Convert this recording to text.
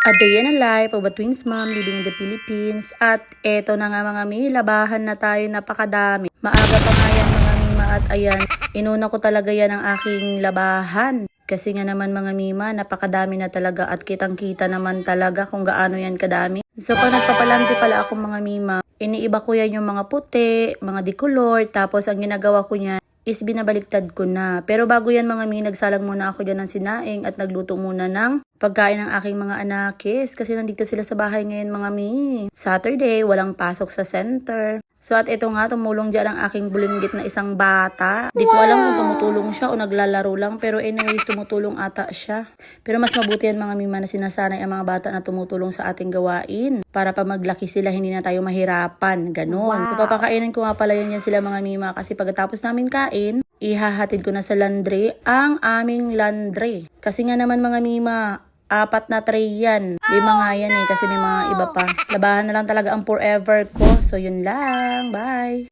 A day in a life of a twins mom living in the Philippines. At eto na nga mga mi, labahan na tayo, napakadami. Maaga pa nga yan mga mima at ayan, inuna ko talaga yan ang aking labahan. Kasi nga naman mga mima, napakadami na talaga at kitang-kita naman talaga kung gaano yan kadami. So kung nagpapalampi pala ako mga mima, iniiba ko yan yung mga puti, mga decolor, tapos ang ginagawa ko niyan is binabaliktad ko na. Pero bago yan mga mi, nagsalang muna ako dyan ng sinaing at nagluto muna ng pagkain ng aking mga anakis. Kasi nandito sila sa bahay ngayon mga mi. Saturday, walang pasok sa center. So at ito nga, tumulong dyan ang aking bulinggit na isang bata. Di ko alam kung tumutulong siya o naglalaro lang. Pero anyways, tumutulong ata siya. Pero mas mabuti yan mga mima na sinasanay ang mga bata na tumutulong sa ating gawain. Para pa maglaki sila, hindi na tayo mahirapan. Ganon. So papakainin ko nga pala yan sila mga mima. Kasi pagkatapos namin kain, ihahatid ko na sa laundry ang aming laundry. Kasi nga naman mga mima, 4 na tray yan. 5 nga yan kasi may mga iba pa. Labahan na lang talaga ang forever ko. So yun lang. Bye!